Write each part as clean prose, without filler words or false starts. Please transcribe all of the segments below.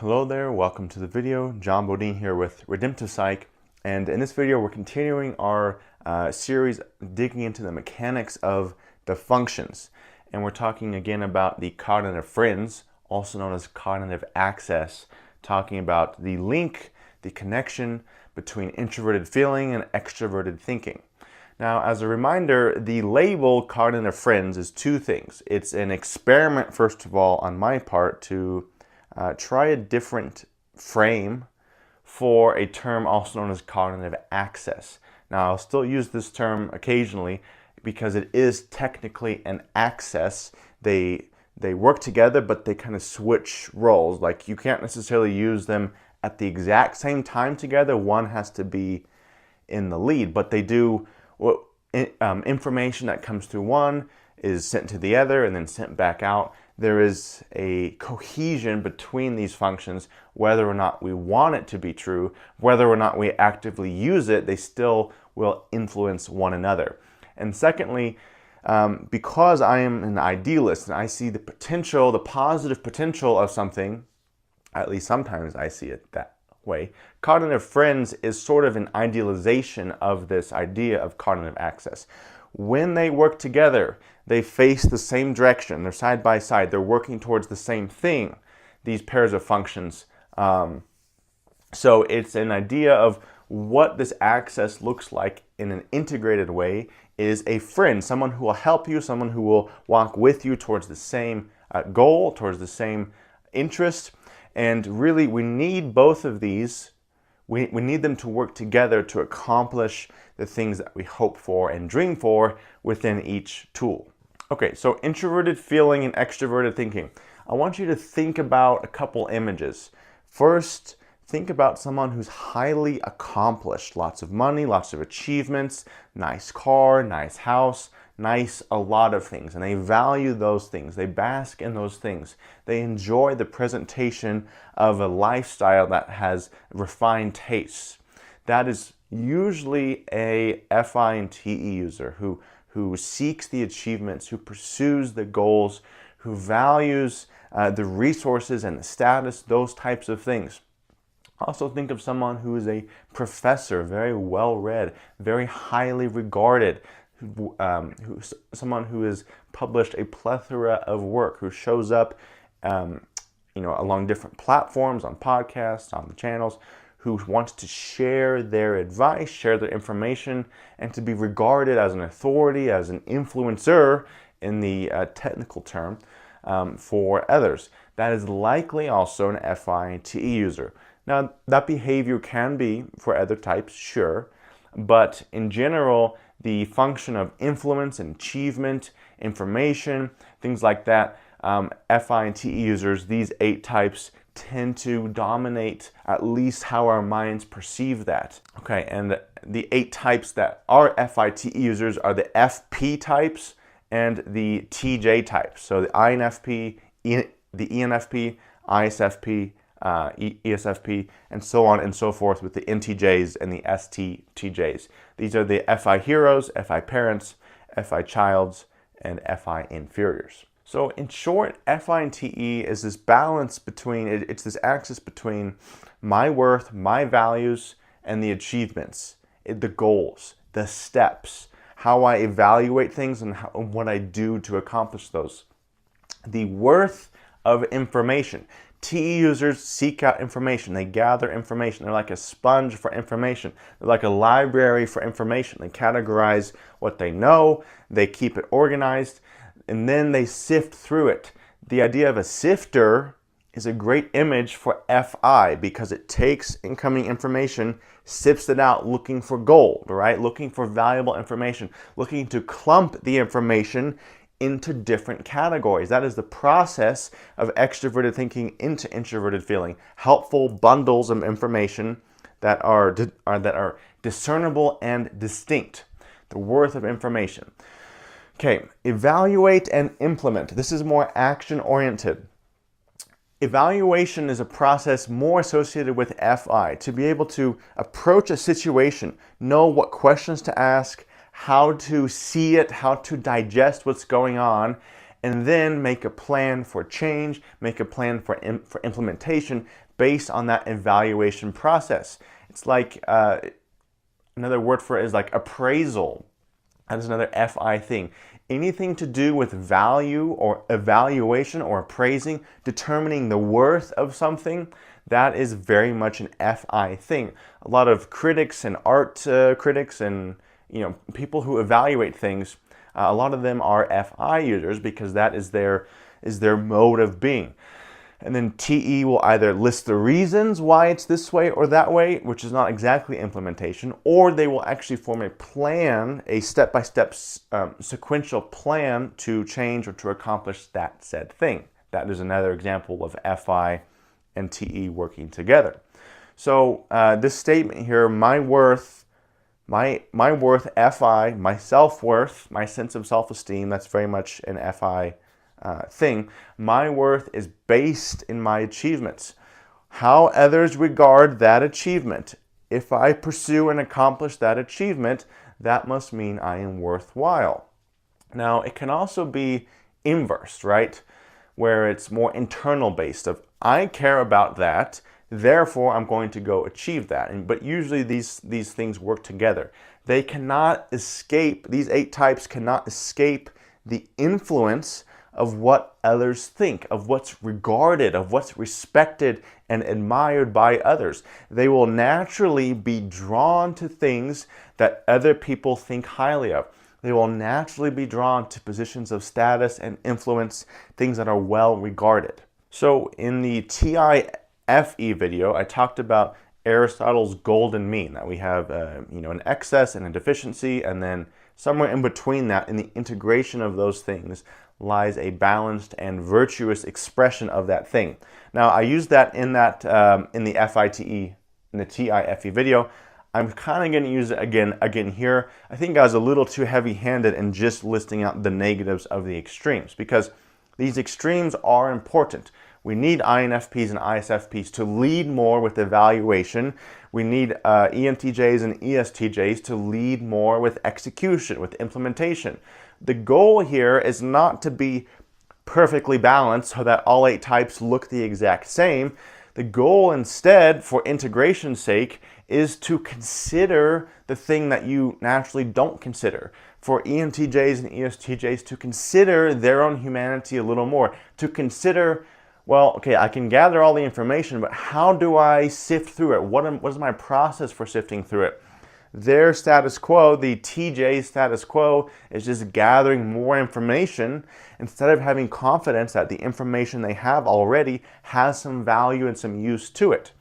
Hello there, welcome to the video. John Bodine here with Redemptive Psych, and in this video we're continuing our series digging into the mechanics of the functions, and we're talking again about the cognitive fringe, also known as cognitive axis, talking about the link, the connection between introverted feeling and extroverted thinking. Now, as a reminder, the label cognitive fringe is two things. It's an experiment, first of all, on my part to try a different frame for a term also known as cognitive axis. Now, I'll still use this term occasionally because it is technically an axis. They work together, but they kind of switch roles. Like, you can't necessarily use them at the exact same time together. One has to be in the lead, but they do. Information that comes through one is sent to the other and then sent back out. There is a cohesion between these functions, whether or not we want it to be true, whether or not we actively use it, they still will influence one another. And secondly, because I am an idealist and I see the potential, the positive potential of something, at least sometimes I see it that way, cognitive fringe is sort of an idealization of this idea of cognitive axis. When they work together, they face the same direction, they're side by side, they're working towards the same thing, these pairs of functions. So it's an idea of what this axis looks like in an integrated way is a friend, someone who will help you, someone who will walk with you towards the same goal, towards the same interest. And really, we need both of these. We need them to work together to accomplish the things that we hope for and dream for within each tool. Okay, so introverted feeling and extroverted thinking. I want you to think about a couple images. First, think about someone who's highly accomplished. Lots of money, lots of achievements, nice car, nice house, nice a lot of things, and they value those things. They bask in those things. They enjoy the presentation of a lifestyle that has refined tastes. That is usually a FI and TE user who seeks the achievements, who pursues the goals, who values the resources and the status, those types of things. Also think of someone who is a professor, very well-read, very highly regarded, someone who has published a plethora of work, who shows up along different platforms, on podcasts, on the channels, who wants to share their advice, share their information, and to be regarded as an authority, as an influencer in the technical term for others. That is likely also an FI TE user. Now, that behavior can be for other types, sure, but in general, the function of influence and achievement, information, things like that, FI and TE users, these 8 types tend to dominate at least how our minds perceive that. Okay, and the 8 types that are FI TE users are the FP types and the TJ types. So the INFP, the ENFP, ISFP, ESFP, and so on and so forth with the NTJs and the STTJs. These are the FI heroes, FI parents, FI childs, and FI inferiors. So in short, FI and TE is this balance between, it's this axis between my worth, my values, and the achievements, the goals, the steps, how I evaluate things and what I do to accomplish those. The worth of information. TE users seek out information. They gather information. They're like a sponge for information. They're like a library for information. They categorize what they know. They keep it organized, and then they sift through it. The idea of a sifter is a great image for FI because it takes incoming information, sifts it out looking for gold, right? Looking for valuable information, looking to clump the information into different categories. That is the process of extroverted thinking into introverted feeling. Helpful bundles of information that are discernible and distinct. The worth of information. Okay, evaluate and implement. This is more action-oriented. Evaluation is a process more associated with FI. To be able to approach a situation, know what questions to ask, how to see it, how to digest what's going on, and then make a plan for change, make a plan for implementation based on that evaluation process. It's like, another word for it is like appraisal. That is another FI thing. Anything to do with value or evaluation or appraising, determining the worth of something, that is very much an FI thing. A lot of critics and art critics and people who evaluate things, a lot of them are FI users because that is their mode of being. And then TE will either list the reasons why it's this way or that way, which is not exactly implementation, or they will actually form a plan, a step-by-step sequential plan to change or to accomplish that said thing. That is another example of FI and TE working together. So this statement here, my worth, FI, my self-worth, my sense of self-esteem, that's very much an FI thing. My worth is based in my achievements. How others regard that achievement. If I pursue and accomplish that achievement, that must mean I am worthwhile. Now, it can also be inverse, right? Where it's more internal based of, I care about that, therefore I'm going to go achieve that. But usually these things work together. They cannot escape, these 8 types cannot escape the influence of what others think, of what's regarded, of what's respected and admired by others. They will naturally be drawn to things that other people think highly of. They will naturally be drawn to positions of status and influence, things that are well regarded. So in the TIFE video, I talked about Aristotle's golden mean, that we have an excess and a deficiency, and then somewhere in between that, in the integration of those things, lies a balanced and virtuous expression of that thing. Now, I used that in the FITE, in the TIFE video. I'm kind of going to use it again here. I think I was a little too heavy-handed in just listing out the negatives of the extremes, because these extremes are important. We need INFPs and ISFPs to lead more with evaluation. We need ENTJs and ESTJs to lead more with execution, with implementation. The goal here is not to be perfectly balanced so that all 8 types look the exact same. The goal instead, for integration's sake, is to consider the thing that you naturally don't consider. For ENTJs and ESTJs to consider their own humanity a little more. To consider, well, okay, I can gather all the information, but how do I sift through it? What is my process for sifting through it? Their status quo, the TJ status quo, is just gathering more information instead of having confidence that the information they have already has some value and some use to it.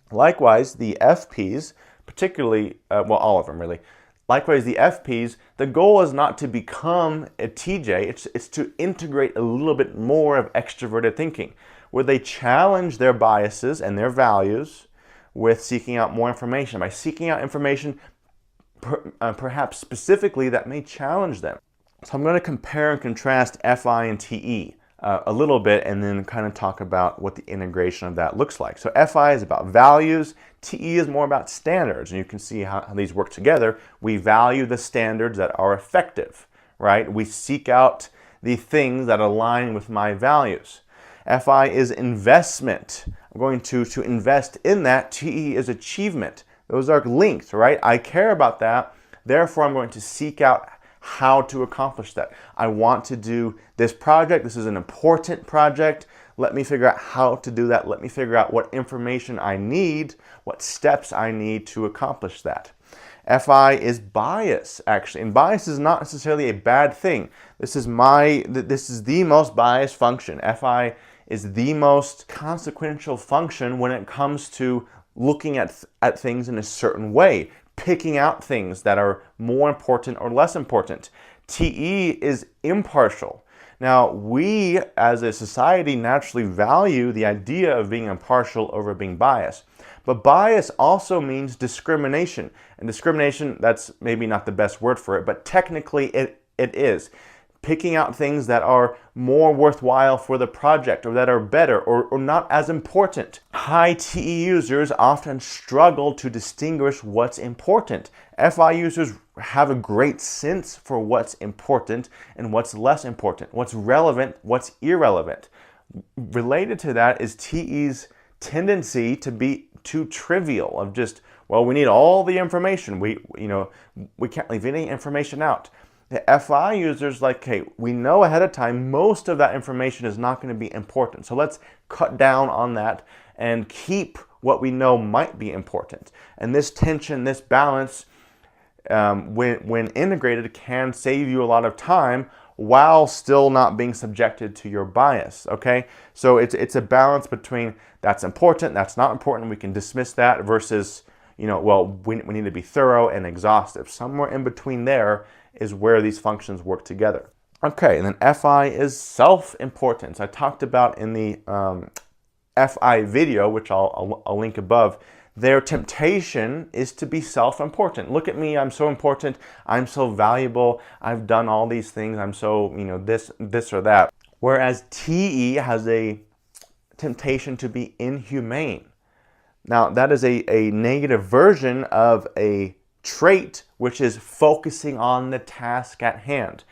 Likewise, the FPs, particularly, well, all of them really. Likewise, the FPs, the goal is not to become a TJ, it's to integrate a little bit more of extroverted thinking, where they challenge their biases and their values with seeking out more information. By seeking out information, perhaps specifically, that may challenge them. So I'm going to compare and contrast FI and TE a little bit, and then kind of talk about what the integration of that looks like. So FI is about values, TE is more about standards, and you can see how these work together. We value the standards that are effective, right? We seek out the things that align with my values. FI is investment. I'm going to invest in that. TE is achievement. Those are linked, right? I care about that. Therefore, I'm going to seek out how to accomplish that. I want to do this project. This is an important project. Let me figure out how to do that. Let me figure out what information I need, what steps I need to accomplish that. FI is bias, actually, and bias is not necessarily a bad thing. This is the most biased function. FI is the most consequential function when it comes to looking at things in a certain way, picking out things that are more important or less important. TE is impartial. Now, we as a society naturally value the idea of being impartial over being biased. But bias also means discrimination. And discrimination, that's maybe not the best word for it, but technically it is. Picking out things that are more worthwhile for the project, or that are better, or not as important. High TE users often struggle to distinguish what's important. FI users have a great sense for what's important and what's less important, what's relevant, what's irrelevant. Related to that is TE's tendency to be too trivial, of just, well, we need all the information. We can't leave any information out. The FI users, like, hey, we know ahead of time most of that information is not going to be important. So let's cut down on that and keep what we know might be important. And this tension, this balance, when integrated, can save you a lot of time while still not being subjected to your bias, okay? So it's a balance between that's important, that's not important, we can dismiss that, versus, well, we need to be thorough and exhaustive. Somewhere in between there is where these functions work together. Okay, and then FI is self-importance. I talked about in the FI video, which I'll link above. Their temptation is to be self-important. Look at me, I'm so important, I'm so valuable, I've done all these things, I'm so, this or that. Whereas TE has a temptation to be inhumane. Now, that is a negative version of a trait, which is focusing on the task at hand.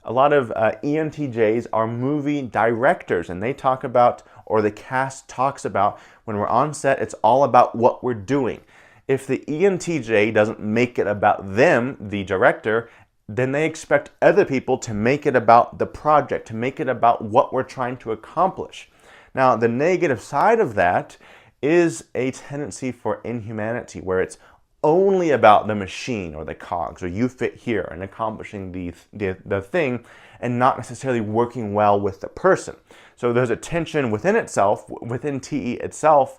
A lot of ENTJs are movie directors, and they talk about, or the cast talks about, when we're on set, it's all about what we're doing. If the ENTJ doesn't make it about them, the director, then they expect other people to make it about the project, to make it about what we're trying to accomplish. Now, the negative side of that is a tendency for inhumanity, where it's only about the machine or the cogs, or you fit here, and accomplishing the thing, and not necessarily working well with the person. So there's a tension within itself, within TE itself,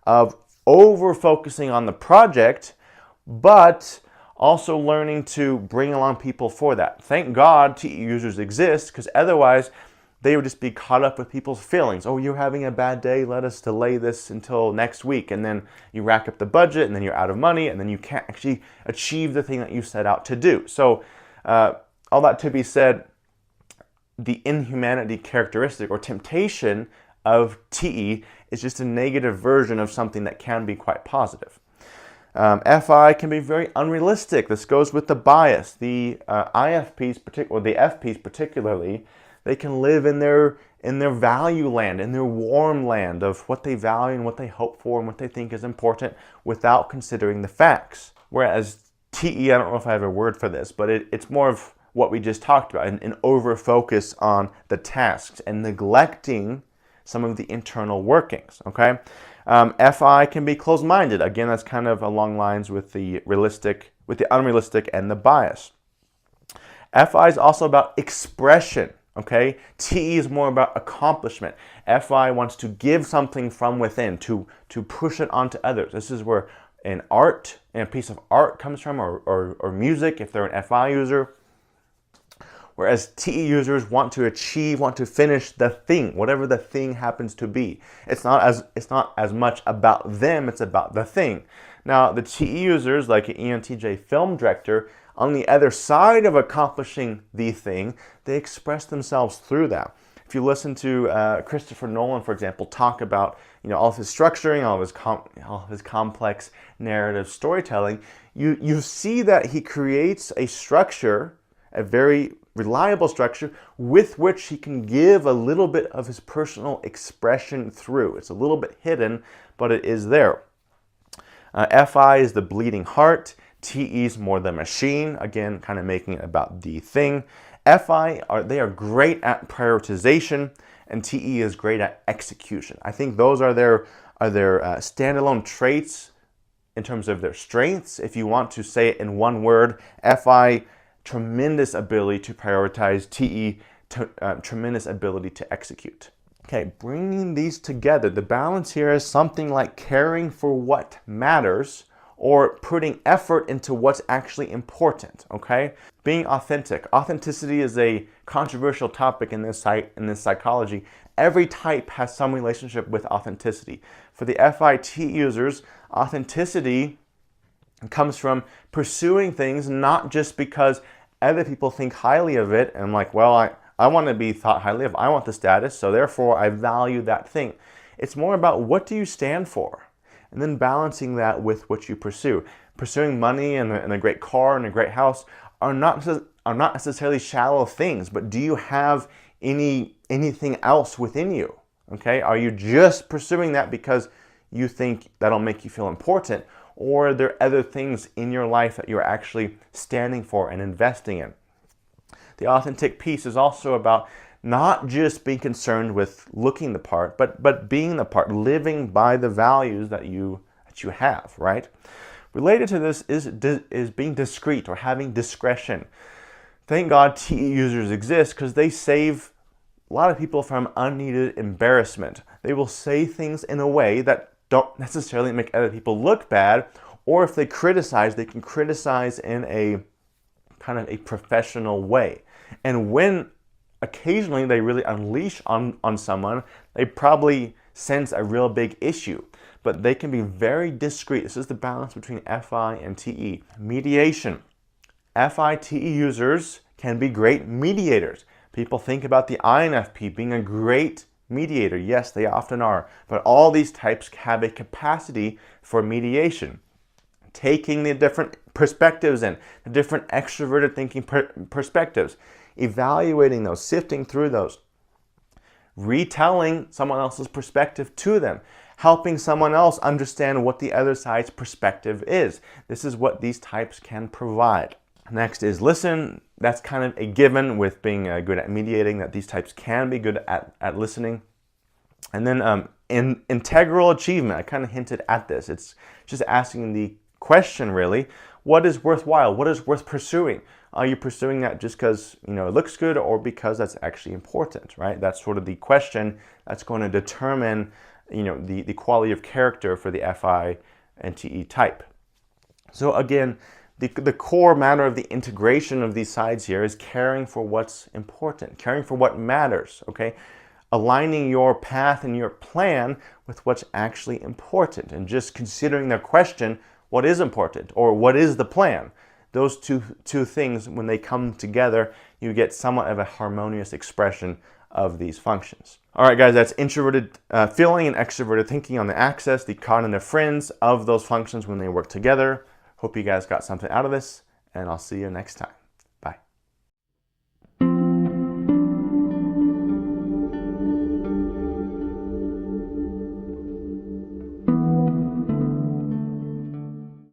of over-focusing on the project, but also learning to bring along people for that. Thank God TE users exist, because otherwise they would just be caught up with people's feelings. Oh, you're having a bad day, let us delay this until next week. And then you rack up the budget, and then you're out of money, and then you can't actually achieve the thing that you set out to do. So all that to be said, the inhumanity characteristic or temptation of TE is just a negative version of something that can be quite positive. FI can be very unrealistic. This goes with the bias. The IFPs, the FPs particularly, they can live in their value land, in their warm land of what they value and what they hope for and what they think is important, without considering the facts. Whereas TE, I don't know if I have a word for this, but it's more of what we just talked about, an over-focus on the tasks and neglecting some of the internal workings, okay? FI can be closed-minded. Again, that's kind of along lines with the unrealistic and the bias. FI is also about expression. Okay, TE is more about accomplishment. FI wants to give something from within, to push it onto others. This is where a piece of art comes from, or music, if they're an FI user. Whereas TE users want to achieve, want to finish the thing, whatever the thing happens to be. It's not as much about them, it's about the thing. Now, the TE users, like an ENTJ film director, on the other side of accomplishing the thing, they express themselves through that. If you listen to Christopher Nolan, for example, talk about all of his structuring, all of his complex narrative storytelling, you see that he creates a structure, a very reliable structure, with which he can give a little bit of his personal expression through. It's a little bit hidden, but it is there. FI is the bleeding heart. TE is more the machine, again, kind of making it about the thing. FI, they are great at prioritization, and TE is great at execution. I think those are their standalone traits in terms of their strengths. If you want to say it in one word, FI, tremendous ability to prioritize. TE, tremendous ability to execute. Okay, bringing these together, the balance here is something like caring for what matters, or putting effort into what's actually important, okay? Being authentic. Authenticity is a controversial topic in this psychology. Every type has some relationship with authenticity. For the FIT users, authenticity comes from pursuing things not just because other people think highly of it, and like, well, I want to be thought highly of, I want the status, so therefore I value that thing. It's more about, what do you stand for? And then balancing that with what you pursue. Pursuing money and a great car and a great house are not necessarily shallow things, but do you have anything else within you? Okay, are you just pursuing that because you think that'll make you feel important, or are there other things in your life that you're actually standing for and investing in? The authentic piece is also about not just being concerned with looking the part, but being the part, living by the values that you have, right? Related to this is being discreet or having discretion. Thank God TE users exist because they save a lot of people from unneeded embarrassment. They will say things in a way that don't necessarily make other people look bad, or if they criticize, they can criticize in a kind of a professional way. And when occasionally they really unleash on someone, they probably sense a real big issue. But they can be very discreet. This is the balance between FI and TE. Mediation. FI TE users can be great mediators. People think about the INFP being a great mediator. Yes, they often are. But all these types have a capacity for mediation. Taking the different perspectives in, the different extroverted thinking perspectives, evaluating those, sifting through those, retelling someone else's perspective to them, helping someone else understand what the other side's perspective is. This is what these types can provide. Next is listen. That's kind of a given with being good at mediating, that these types can be good at listening. And then in integral achievement, I kind of hinted at this. It's just asking the question, really, what is worthwhile? What is worth pursuing? Are you pursuing that just because it looks good, or because that's actually important, right? That's sort of the question that's going to determine the quality of character for the FI and TE type. So again, the core matter of the integration of these sides here is caring for what's important, caring for what matters, okay? Aligning your path and your plan with what's actually important, and just considering the question, what is important, or what is the plan? Those two things, when they come together, you get somewhat of a harmonious expression of these functions. All right, guys, that's introverted feeling and extroverted thinking on the axis, the cognitive friends of those functions when they work together. Hope you guys got something out of this, and I'll see you next time.